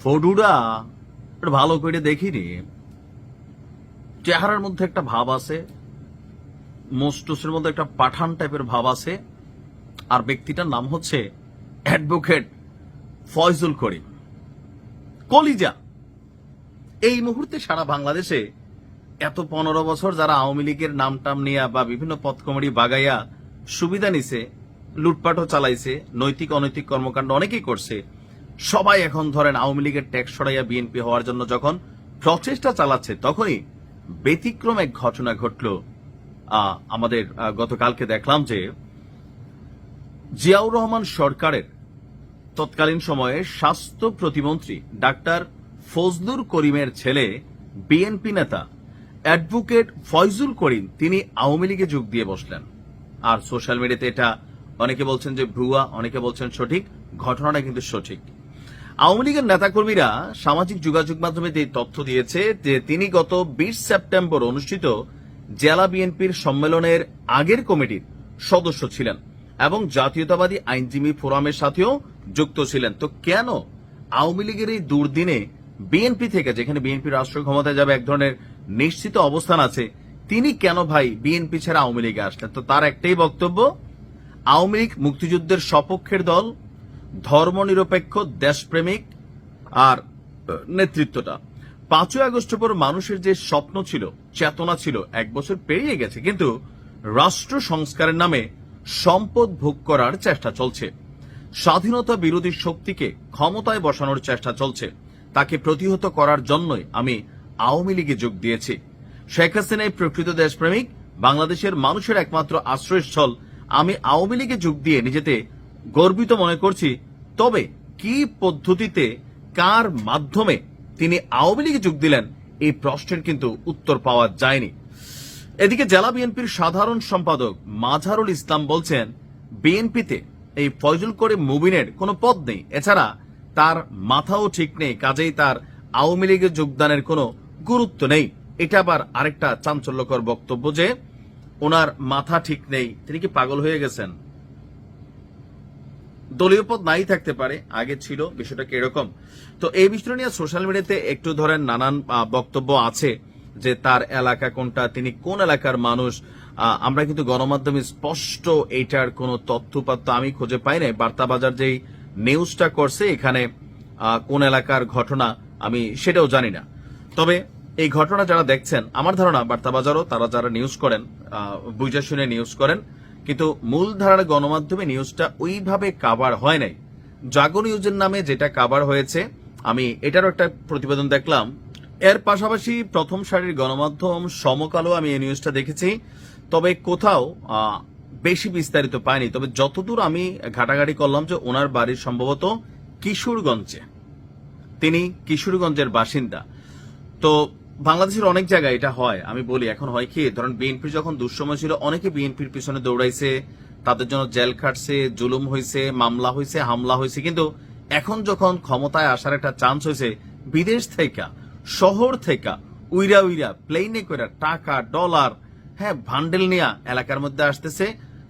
ফটুটা ভালো করে দেখিনি, চেহারার মধ্যে একটা ভাব আছে, মোস্টুসের মধ্যে একটা পাঠান টাইপের ভাব আছে, আর ব্যক্তিটার নাম হচ্ছে অ্যাডভোকেট ফয়জুল করিম। কলিজা এই মুহূর্তে সারা বাংলাদেশে এত 15 বছর যারা আওয়ামী লীগের নাম টাম নিয়া বা বিভিন্ন পদ কমিটি বাগাইয়া সুবিধা নিছে, লুটপাটও চালাইছে, নৈতিক অনৈতিক কর্মকাণ্ড অনেকেই করছে, সবাই এখন ধরেন আওয়ামী লীগের ট্যাক্স সরাইয়া বিএনপি হওয়ার জন্য যখন প্রচেষ্টা চালাচ্ছে, তখনই ব্যতিক্রম এক ঘটনা ঘটল। আমাদের গতকালকে দেখলাম যে জিয়াউর রহমান সরকারের তৎকালীন সময়ে স্বাস্থ্য প্রতিমন্ত্রী ডাক্তার ফজলুর করিমের ছেলে বিএনপি নেতা অ্যাডভোকেট ফয়জুল করিম তিনি আওয়ামী লীগে যোগ দিয়ে বসলেন। আর সোশ্যাল মিডিয়াতে এটা অনেকে বলছেন যে ভুয়া, অনেকে বলছেন সঠিক, ঘটনাটা কিন্তু সঠিক। আওয়ামী লীগের নেতাকর্মীরা সামাজিক যোগাযোগ মাধ্যমে এই তথ্য দিয়েছে যে তিনি গত 20 সেপ্টেম্বর অনুষ্ঠিত জেলা বিএনপির সম্মেলনের আগের কমিটির সদস্য ছিলেন এবং জাতীয়তাবাদী আইনজীবী ফোরামের সাথেও যুক্ত ছিলেন। তো কেন আওয়ামী লীগের এই দুর্দিনে বিএনপি থেকে, যেখানে বিএনপি রাষ্ট্র ক্ষমতায় যাবে এক ধরনের নিশ্চিত অবস্থান আছে, তিনি কেন ভাই বিএনপি ছাড়া আওয়ামী লীগে আসলেন? তো তার একটাই বক্তব্য, আওয়ামী লীগ মুক্তিযুদ্ধের সপক্ষের দল, ধর্মনিরপেক্ষ, দেশপ্রেমিক আর নেতৃত্বটা 5ই আগস্টের পর মানুষের যে স্বপ্ন ছিল, চেতনা ছিল, 1 বছর পেরিয়ে গেছে, কিন্তু রাষ্ট্র সংস্কারের নামে সম্পদ ভোগ করার চেষ্টা চলছে, স্বাধীনতা বিরোধী শক্তিকে ক্ষমতায় বসানোর চেষ্টা চলছে। তাকে প্রতিহত করার জন্যই আমি আওয়ামী লীগে যোগ দিয়েছি। শেখ হাসিনাই প্রকৃত দেশপ্রেমিক, বাংলাদেশের মানুষের একমাত্র আশ্রয়স্থল। আমি আওয়ামী লীগে যোগ দিয়ে নিজেতে গর্বিত মনে করছি। তবে কি পদ্ধতিতে, কার মাধ্যমে তিনি আওয়ামী লীগে যোগ দিলেন, এই প্রশ্নের কিন্তু উত্তর পাওয়া যায়নি। এদিকে জেলা বিএনপির সাধারণ সম্পাদক মাঝারুল ইসলাম বলছেন, বিএনপিতে এই ফয়জুল করিম মুবিনের কোনো পদ নেই, এছাড়া তার মাথাও ঠিক নেই, কাজেই তার আওয়ামী লীগে যোগদানের কোনো গুরুত্ব নেই। এটা আবার আরেকটা চাঞ্চল্যকর বক্তব্য যে ওনার মাথা ঠিক নেই, তিনি কি পাগল হয়ে গেছেন? দলীয় পদ নাই থাকতে পারে, আগে ছিল, বিষয়টা কিরকম? তো এই বিষয়টা নিয়ে সোশ্যাল মিডিয়াতে একটু ধরেন নানান বক্তব্য আছে যে তার এলাকা কোনটা, তিনি কোন এলাকার মানুষ। আমরা কিন্তু গণমাধ্যমে স্পষ্ট এইটার কোনো তথ্যপাত্র আমি খুঁজে পাই নাই। বার্তাবাজার যেই নিউজটা করছে, এখানে কোন এলাকার ঘটনা আমি সেটাও জানি না। তবে এই ঘটনা যারা দেখছেন, আমার ধারণা বার্তাবাজারও তারা যারা নিউজ করেন বুঝে শুনে নিউজ করেন, কিন্তু মূলধারার গণমাধ্যমে নিউজটা ওইভাবে কাভার হয় নাই। জাগো নিউজের নামে যেটা কাভার হয়েছে, আমি এটারও একটা প্রতিবেদন দেখলাম। এর পাশাপাশি প্রথম সারির গণমাধ্যম সমকালও আমি এই নিউজটা দেখেছি, তবে কোথাও বেশি বিস্তারিত পাইনি। তবে যতদূর আমি ঘাটাঘাটি করলাম যে ওনার বাড়ির সম্ভবত কিশোরগঞ্জে, তিনি কিশোরগঞ্জের বাসিন্দা। তো বাংলাদেশের অনেক জায়গায় এটা হয়। আমি বলি, এখন হয় কি, ধরেন বিএনপির যখন দুঃসময় ছিল, অনেকে বিএনপির পিছনে দৌড়াইছে, তাদের জন্য জেল খাটছে, জুলুম হয়েছে, মামলা হয়েছে, হামলা হয়েছে, কিন্তু এখন যখন ক্ষমতায় আসার একটা চান্স হয়েছে, বিদেশ থেকে, শহর থেকে উইরা উইরা প্লেনে করে টাকা ডলার, হ্যাঁ, ভান্ডেল নিয়ে এলাকার মধ্যে আসতেছে,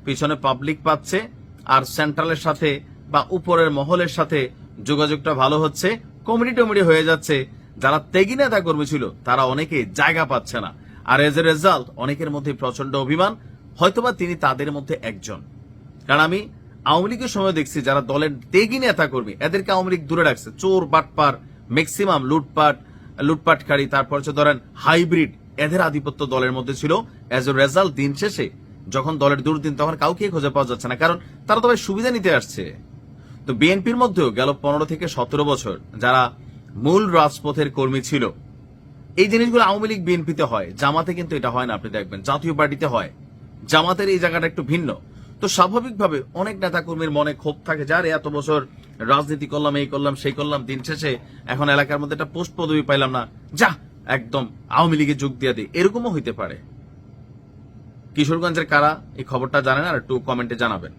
পিছনে পাবলিক পাচ্ছে, আর সেন্ট্রালের সাথে বা উপরের মহলের সাথে যোগাযোগটা ভালো হচ্ছে, কমিটি টমিটি হয়ে যাচ্ছে। যারা ত্যাগী নেতা কর্মী ছিল তারা অনেকে জায়গা পাচ্ছে না, আর এজ এ রেজাল্ট অনেকের মধ্যে প্রচন্ড অভিমান। হয়তোবা তিনি তাদের মধ্যে একজন। কারণ আমি আওয়ামী লীগের সময় দেখছি যারা দলের ত্যাগী নেতা কর্মী, এদেরকে আওয়ামী লীগ দূরে রাখছে। চোর বাটপার, ম্যাক্সিমাম লুটপাটকারী, তারপর হচ্ছে ধরেন হাইব্রিড, এদের আধিপত্য দলের মধ্যে ছিল। এজ এ রেজাল্ট দিন শেষে যখন দলের দুর্দিন, তখন কাউকে খুঁজে পাওয়া যাচ্ছে না, কারণ তারা তো সুবিধা নিতে আসছে। তো বিএনপির মধ্যেও গেল 15 থেকে 17 বছর যারা মূল রাজপথের কর্মী ছিল, এই জিনিসগুলো আওয়ামী লীগ বিএনপিতে হয়, জামাতে কিন্তু এটা হয় না। আপনি দেখবেন জাতীয় পার্টিতে হয়, জামাতের এই জায়গাটা একটু ভিন্ন। তো স্বাভাবিকভাবে অনেক নেতা কর্মীর মনে ক্ষোভ থাকে, যার এত বছর রাজনীতি করলাম, এই করলাম, সেই করলাম, দিন শেষে এখন এলাকার মধ্যে একটা পোস্ট পদবি পাইলাম না, যা একদম আওয়ামী লীগে যোগ দিয়ে দিই, এরকমও হইতে পারে। কিশোরগঞ্জের কারা এই খবরটা জানেন, আর একটু কমেন্টে জানাবেন।